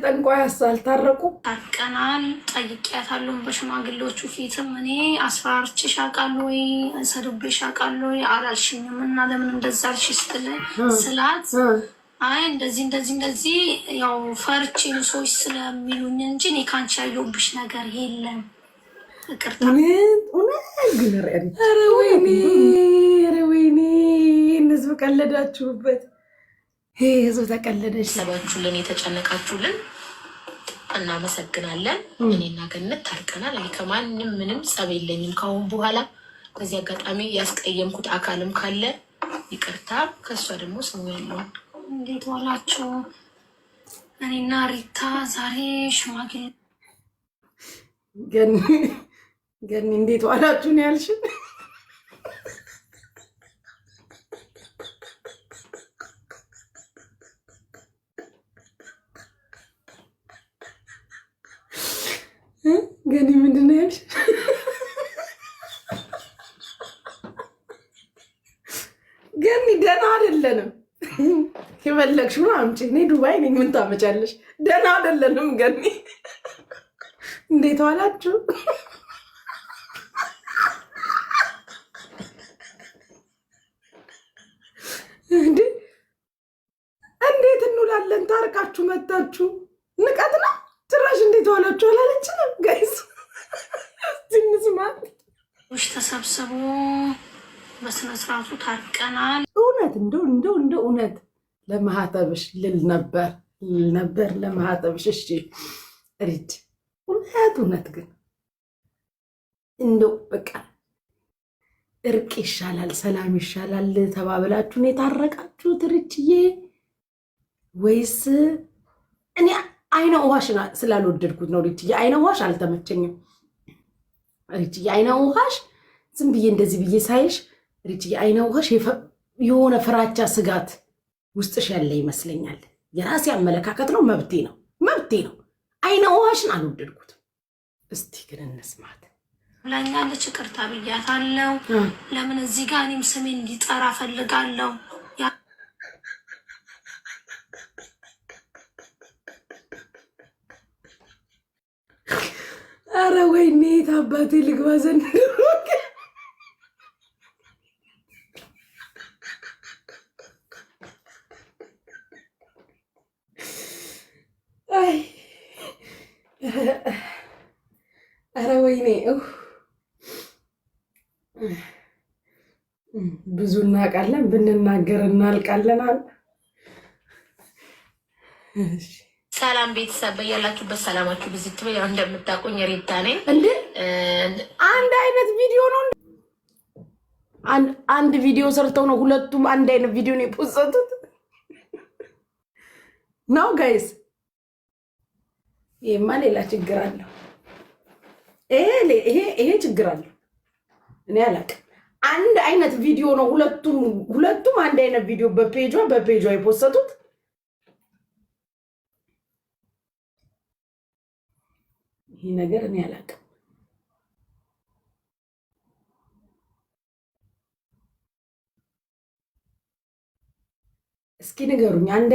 ከጠንቋይ አልታረቁ ታርቀናል። ጠይቄያታለሁ በሽማግሌዎቹ ፊትም እኔ አስፈራርቼሽ አውቃለሁ ወይ ሰድቤሽ አውቃለሁ ወይ አላልሽኝም እና ለምን እንደዛ አልሽ ስላት አይ እንደዚህ ያው ፈርቼ ነው ሰዎች ስለሚሉኝ እንጂ እኔ ካንቺ ያየሁብሽ ነገር የለም። ይቅርታ። ኧረ ወይኔ እነዚህ ቀለዳችሁበት። ህዝብ ተቀለደች። ሰባችሁልን የተጨነቃችሁልን እናመሰግናለን። እኔና ገነት ታርቀናል። እኔ ከማንም ምንም ጸብ የለኝም ካሁን በኋላ። በዚህ አጋጣሚ ያስቀየምኩት አካልም ካለ ይቅርታ። ከእሷ ደግሞ ስሙ ያለውን እንዴት ዋላችሁ? እኔና ሪታ ዛሬ ሽማግሌ ገኒ እንዴት ዋላችሁ ነው ያልሽን? ገኒ ምንድን ነው ያልሽ? ገኒ ደህና አይደለንም። የፈለግሽውን አምጪ። እኔ ዱባይ ነኝ። ምን ታመጫለሽ? ደህና አይደለንም። ገኒ እንዴት ዋላችሁ? እንዴት እንውላለን? ታርቃችሁ መጣችሁ። ንቀት ነው ጭራሽ። እንዴት ዋላችሁ አላለችንም? ጋይስ ትንስማት ተሰብስቦ በስነስርዓቱ ታርቀናል። እውነት እንደው እውነት ለማህተብሽ ልል ነበር ለማህተብሽ። እሺ ሪድ እውነት ግን እንደው በቃ እርቅ ይሻላል ሰላም ይሻላል ተባብላችሁን የታረቃችሁት ርችዬ? ወይስ እኔ አይነ ውሃሽ ስላልወደድኩት ነው ርችዬ? አይነ ውሃሽ አልተመቸኝም ርችዬ። አይነ ውሃሽ ዝም ብዬ እንደዚህ ብዬ ሳይሽ ርችዬ፣ አይነ ውሃሽ የሆነ ፍራቻ ስጋት ውስጥሽ ያለ ይመስለኛል። የራሴ አመለካከት ነው፣ መብቴ ነው። አይነ ውሃሽን አልወደድኩትም። እስቲ ግን እንስማት ብላኛለች። ይቅርታ ብያታለሁ። ለምን እዚህ ጋር እኔም ስሜን እንዲጠራ ፈልጋለሁ። አረ ወይኔ አባቴ ልግባ ዘንድ አረ ወይኔ ብዙ እናውቃለን፣ ብንናገር እናልቃለን። ሰላም ቤተሰብ በያላችሁበት ሰላማችሁ ብዙ ትበል። ያው እንደምታውቁኝ ሪታ ነኝ። እንዴ አንድ አይነት ቪዲዮ ነው። አንድ ቪዲዮ ሰርተው ነው ሁለቱም አንድ አይነት ቪዲዮ ነው የፖስቱት ነው ጋይስ። ይሄማ ሌላ ችግር አለው። ይሄ ችግር አለው። እኔ አላውቅም። አንድ አይነት ቪዲዮ ነው ሁለቱም አንድ አይነት ቪዲዮ በፔጇ የፖስቱት። ይሄ ነገር እኔ አላውቅም። እስኪ ንገሩኝ። አንድ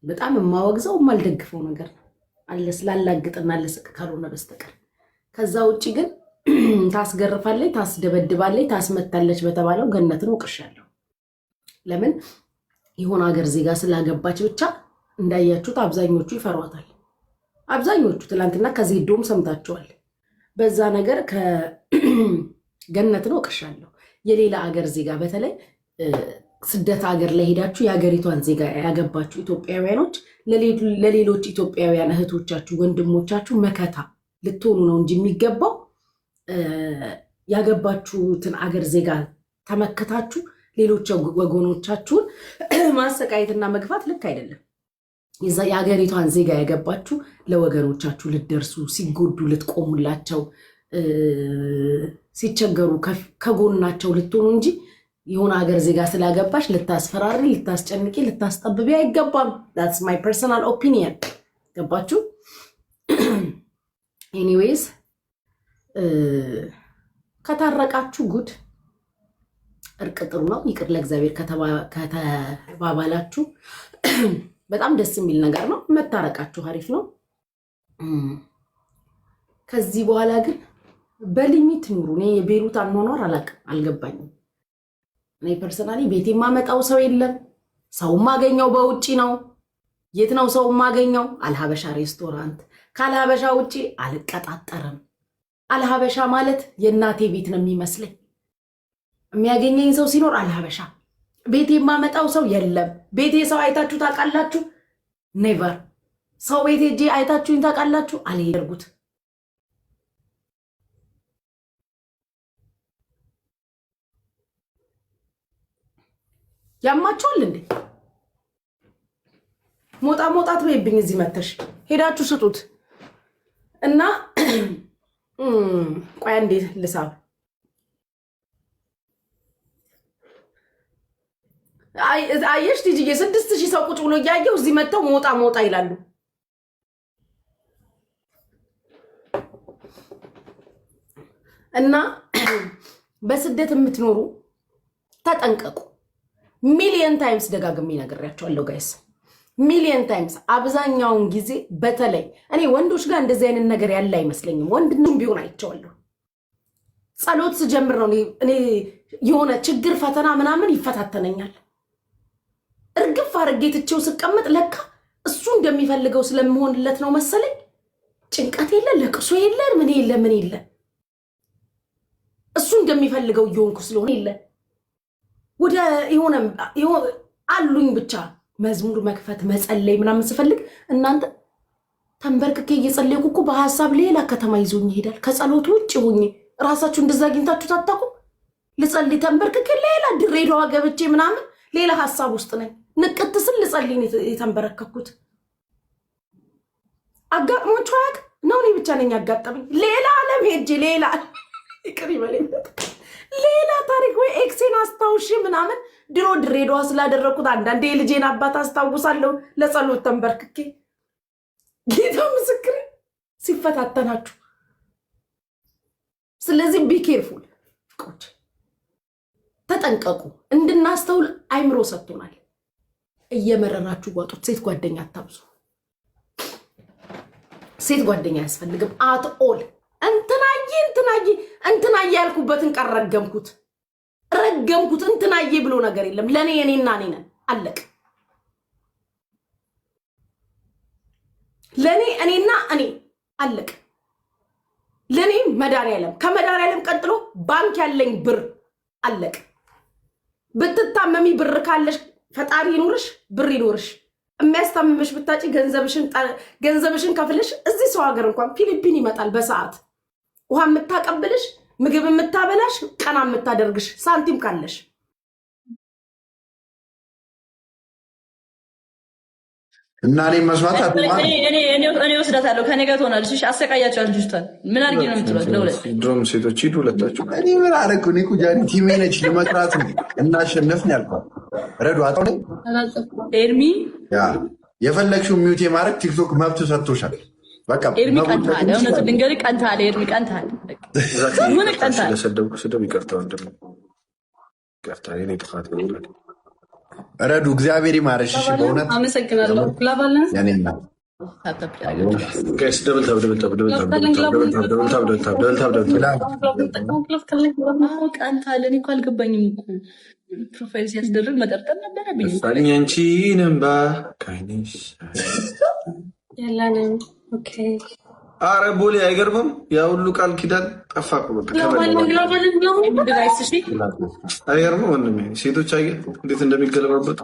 በጣም የማወግዘው የማልደግፈው ነገር ነው አለ ስላላግጥና ለስቅ ካልሆነ በስተቀር። ከዛ ውጪ ግን ታስገርፋለች፣ ታስደበድባለች፣ ታስመታለች በተባለው ገነትን ወቅሻለሁ። ለምን የሆነ ሀገር ዜጋ ስላገባች ብቻ እንዳያችሁት አብዛኞቹ ይፈሯታል። አብዛኞቹ ትላንትና ከዜዶም ሰምታችኋል። በዛ ነገር ከገነትን ወቅሻለሁ። የሌላ ሀገር ዜጋ በተለይ ስደት ሀገር ላይ ሄዳችሁ የሀገሪቷን ዜጋ ያገባችሁ ኢትዮጵያውያኖች ለሌሎች ኢትዮጵያውያን እህቶቻችሁ ወንድሞቻችሁ መከታ ልትሆኑ ነው እንጂ የሚገባው ያገባችሁትን አገር ዜጋ ተመክታችሁ ሌሎች ወገኖቻችሁን ማሰቃየትና መግፋት ልክ አይደለም። የሀገሪቷን ዜጋ ያገባችሁ ለወገኖቻችሁ ልትደርሱ፣ ሲጎዱ ልትቆሙላቸው፣ ሲቸገሩ ከጎናቸው ልትሆኑ እንጂ የሆነ ሀገር ዜጋ ስላገባሽ ልታስፈራሪ፣ ልታስጨንቂ፣ ልታስጠብቢ አይገባም። that's my personal opinion። ገባችሁ? ኤኒዌይስ ከታረቃችሁ ጉድ፣ እርቅ ጥሩ ነው። ይቅር ለእግዚአብሔር ከተባባላችሁ በጣም ደስ የሚል ነገር ነው። መታረቃችሁ አሪፍ ነው። ከዚህ በኋላ ግን በሊሚት ኑሩ። እኔ የቤሩት አኗኗር አላውቅም፣ አልገባኝም። እኔ ፐርሰናሊ ቤት የማመጣው ሰው የለም። ሰው ማገኘው በውጪ ነው። የት ነው ሰው ማገኘው? አልሀበሻ ሬስቶራንት። ካልሀበሻ ውጪ አልቀጣጠርም። አልሀበሻ ማለት የእናቴ ቤት ነው የሚመስለኝ። የሚያገኘኝ ሰው ሲኖር አልሀበሻ። ቤት የማመጣው ሰው የለም። ቤቴ ሰው አይታችሁ ታውቃላችሁ? ኔቨር። ሰው ቤቴ ሄጄ አይታችሁኝ ታውቃላችሁ? አልሄድኩት። ያማችኋል እንዴ? ሞጣት በይብኝ። እዚህ መተሽ ሄዳችሁ ስጡት እና ቆይ እንዴ ልሳብ። አየሽ ቲጂዬ 6000 ሰው ቁጭ ብሎ እያየው እዚህ መተው ሞጣ ይላሉ። እና በስደት የምትኖሩ ተጠንቀቁ። ሚሊየን ታይምስ ደጋግሜ ነግሬያቸዋለሁ ጋይስ፣ ሚሊየን ታይምስ። አብዛኛውን ጊዜ በተለይ እኔ ወንዶች ጋር እንደዚህ አይነት ነገር ያለ አይመስለኝም። ወንድንም ቢሆን አይቼዋለሁ። ጸሎት ስጀምር ነው እኔ የሆነ ችግር ፈተና ምናምን ይፈታተነኛል። እርግፍ አድርጌ ትቼው ስቀመጥ ለካ እሱ እንደሚፈልገው ስለምሆንለት ነው መሰለኝ። ጭንቀት የለ፣ ለቅሶ የለ፣ ምን የለ እሱ እንደሚፈልገው እየሆንኩ ስለሆነ የለ ወደ የሆነ አሉኝ ብቻ መዝሙር መክፈት መጸለይ ምናምን ስፈልግ እናንተ ተንበርክኬ እየጸለይኩ እኮ በሐሳብ ሌላ ከተማ ይዞኝ ይሄዳል። ከጸሎቱ ውጭ ሆኜ ራሳችሁ እንደዛ አግኝታችሁ ታጣቁ። ልጸልይ ተንበርክኬ ሌላ ድሬዳዋ ገብቼ ምናምን ሌላ ሐሳብ ውስጥ ነኝ። ንቅት ስል ልጸልይ የተንበረከኩት አጋጥሞች አያውቅ ነው። እኔ ብቻ ነኝ ያጋጠመኝ። ሌላ ዓለም ሄጄ ሌላ ይቅር ይበለኝ ሌላ ታሪክ ወይ ኤክሴን አስታውሽ ምናምን ድሮ ድሬዳዋ ስላደረኩት አንዳንዴ የልጄን አባት አስታውሳለሁ ለጸሎት ተንበርክኬ። ጌታ ምስክሬ ሲፈታተናችሁ። ስለዚህ ቢኬርፉል ቆጭ ተጠንቀቁ። እንድናስተውል አይምሮ ሰጥቶናል። እየመረራችሁ ዋጡት። ሴት ጓደኛ አታብዙ። ሴት ጓደኛ አያስፈልግም አት ኦል። እንትናዬ ያልኩበትን ቀን ረገምኩት። እንትናዬ ብሎ ነገር የለም። ለኔ እኔና እኔ ነን። አለቅ። ለኔ እኔና እኔ አለቅ። ለኔ መድኃኒዓለም፣ ከመድኃኒዓለም ቀጥሎ ባንክ ያለኝ ብር አለቅ። ብትታመሚ ብር ካለሽ ፈጣሪ ይኑርሽ፣ ብር ይኑርሽ። የሚያስታምምሽ ብታጪ ገንዘብሽን ከፍለሽ እዚህ ሰው ሀገር እንኳን ፊሊፒን ይመጣል በሰዓት ውሃ የምታቀብልሽ ምግብ የምታበላሽ ቀና የምታደርግሽ ሳንቲም ካለሽ። እና እኔ መስዋዕት እኔ ወስዳታለሁ። ከኔ ጋር ትሆናለች። እሺ አሰቃያቸዋለሁ። ልጅቷን ምን አድርጌ ነው የምትሏት? ለሁለት ድሮም ሴቶች ሂዱ ሁለታችሁ። እኔ ምን አደረኩ? እኔ እኮ ጃኒ ቲሜ ነች። ልመክራት ነው እናሸነፍ ነው ያልኳት። ረዱ አጣው ነው ኤርሚ ያ የፈለግሽው ሚውት የማድረግ ቲክቶክ መብት ሰጥቶሻል። በቃ ኤርሚ ቀንታለ። እውነት ድንገት ቀንታለ። ኤርሚ ቀንታለ። ምን ቀንታለ? ለሰደብኩ ስደብ ይቅርታው እንደም ይቅርታ የኔ ጥፋት ነው። ረዱ እግዚአብሔር ይማረሽ። እሺ በእውነት አመሰግናለሁ። ላባለን ያኔና ጋይስ ደብል ታብ ቀንታለ። እኔ እኮ አልገባኝም እኮ ፕሮፋይል ሲያስደርግ መጠርጠር ነበረብኝ። አንቺንም ባካይንሽ ያላንም ኦኬ። አረ ቦሌ አይገርምም? ያ ሁሉ ቃል ኪዳን ጠፋ እኮ በቃ። አይገርምም ወንድሜ? ሴቶች አየህ እንዴት እንደሚገለባበጡ።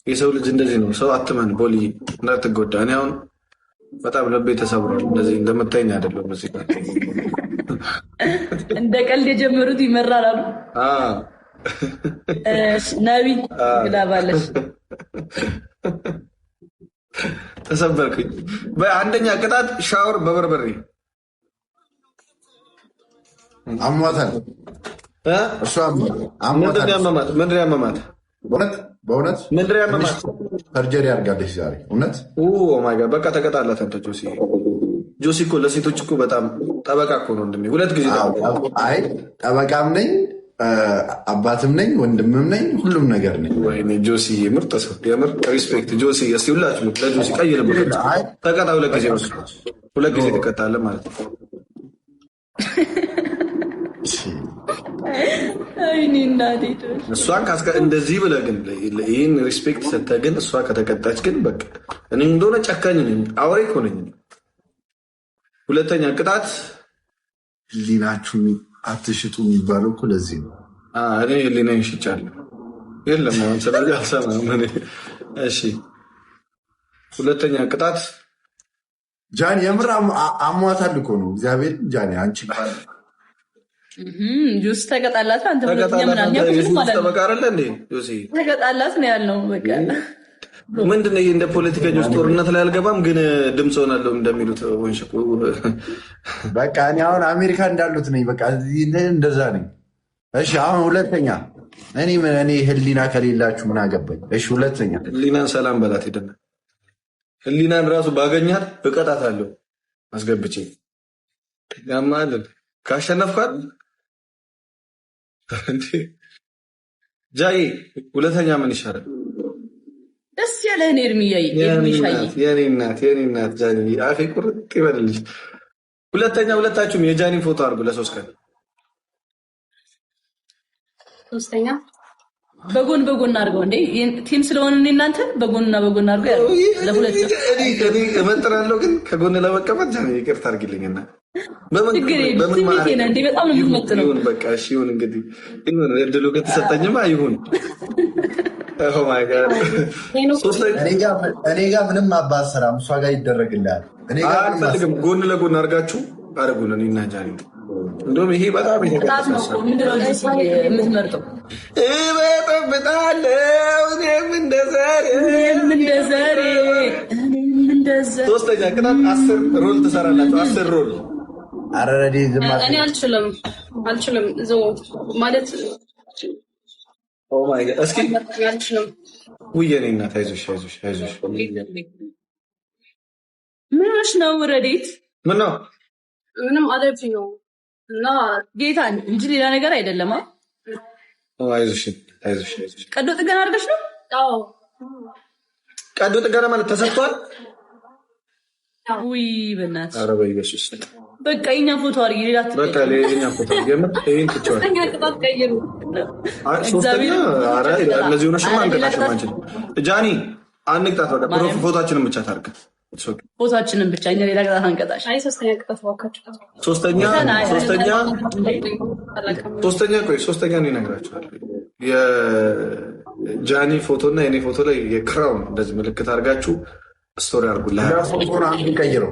የሰው ልጅ እንደዚህ ነው። ሰው አትመን ቦሌ እንዳትጎዳ። እኔ አሁን በጣም ልቤ ተሰብሯል። እንደዚህ እንደምታይኝ አይደለም። እዚህ ጋር እንደ ቀልድ የጀመሩት ይመራራሉ። ነቢ ግዳባለሽ ተሰበርኩኝ። በአንደኛ ቅጣት ሻወር በበርበሬ አሟታል። እሷ ምንድን ያመማት? በእውነት ምንድን ያመማት ሰርጀሪ አድርጋለች ዛሬ። እውነት ማይ ጋድ በቃ ተቀጣላት። አንተ ጆሲ እኮ ለሴቶች እኮ በጣም ጠበቃ እኮ ነው። እንደሚ 2 ጊዜ አይ ጠበቃም ነኝ አባትም ነኝ ወንድምም ነኝ ሁሉም ነገር ነኝ። ወይኔ ጆሲ ምርጥ ሰው የምር ሪስፔክት ጆሲ። እስቲ ሁላችሁ ለጆሲ ቀይ ልብ ተቀጣ። 2 ጊዜ ትቀጣለህ ማለት ነው። እሷን እንደዚህ ብለህ ግን ይህን ሪስፔክት ሰተህ ግን እሷ ከተቀጣች ግን በቃ እኔ እንደሆነ ጨካኝ ነኝ፣ አውሬ እኮ ነኝ። 2ኛ ቅጣት ህሊናችሁ አትሽጡ የሚባለው እኮ ለዚህ ነው። እኔ ህሊናዬን ሽጫለሁ። የለም አሁን ስለዚህ አልሰማም። እሺ 2ኛ ቅጣት ጃኒ የምር አሟታል እኮ ነው እግዚአብሔር። ጃኒ አንቺ ጁስ ተቀጣላት። አንተ ሁለተኛ ምን አለ ተቀጣላት ነው ያልነው። በቃ ምንድነው እንደ ፖለቲከኞች ጦርነት ላይ አልገባም፣ ግን ድምፅ ሆናለሁ እንደሚሉት ወንሽቁ። በቃ እኔ አሁን አሜሪካ እንዳሉት ነኝ። በቃ እንደዛ ነኝ። እሺ አሁን 2ኛ እኔ ህሊና ከሌላችሁ ምን አገባኝ። እሺ 2ኛ ህሊናን ሰላም በላት ሄደና ህሊናን ራሱ ባገኛት እቀጣታለሁ አስገብቼ ያማልን ካሸነፍኳት ጃይ 2ኛ ምን ይሻላል? ደስ ያለህን ኤርሚያይ የኔ እናት ጃኒ አፌ ቁርጥ ይበልልሽ። 2ኛ ሁለታችሁም የጃኒን ፎቶ አድርጉ ለ3 ቀን። 3ኛ በጎን አድርገው እንዴ ቲም ስለሆነ እናንተ በጎንና በጎን አድርገው ለሁለት እኔ እመጥራለሁ። ግን ከጎን ለመቀመጥ ጃኒ ይቅርታ አድርጊልኝና በምን ማለት እንዴ በጣም ነው የምትመጥነው። ይሁን በቃ እሺ ይሁን እንግዲህ ይሁን እድሉ ከተሰጠኝማ ይሁን። ኦ ማይ ጋድ እኔ ጋር ምንም አባሰራም እሷ ጋር ይደረግልሃል። እኔ ጋር አልፈልግም። ጎን ለጎን አድርጋችሁ አረጉን እኔና ጃኒ። እንደውም ይሄ በጣም ምንድነው የምትመርጠው? እበጠብጣለሁ እኔም እንደ ዘሬ 3ኛ ቅጣት 10 ሮል ትሰራላችሁ። 10 ሮል አረረዲ እኔ አልችልም ዘው ማለት ኦ ማይ ጋድ እስኪ ውየኔ እናት አይዞሽ ምንሽ ነው ረዲት ምን ነው ምንም አለፍ ነው እና ጌታ እንጂ ሌላ ነገር አይደለም። አይዞሽ ቀዶ ጥገና አድርገሽ ነው? አዎ ቀዶ ጥገና ማለት ተሰጥቷል። ውይ በእናትሽ ኧረ በኢየሱስ በቃ የኛ ፎቶ አድርጊ። ሌላ በቃ የኛ ፎቶ የምር ይሄን ትችዋል። 3ኛ ቅጣት ቀይሩ። 3ኛ ኧረ እነዚህ ሆነሽማ አንቀጣሽም አንቺን ጃኒ አንቅጣት። በቃ ፎቶአችንን ብቻ ታርግ ፎቶአችንን ብቻ እኛ ሌላ ቅጣት አንቀጣሽ። አይ 3ኛ ቅጣት ዋካችሁ 3ኛ ነው እነግራችኋለሁ። የጃኒ ፎቶና የኔ ፎቶ ላይ የክራውን እንደዚህ ምልክት አድርጋችሁ ስቶሪ አድርጉልኝ። ፎቶን አንዱ ቀይረው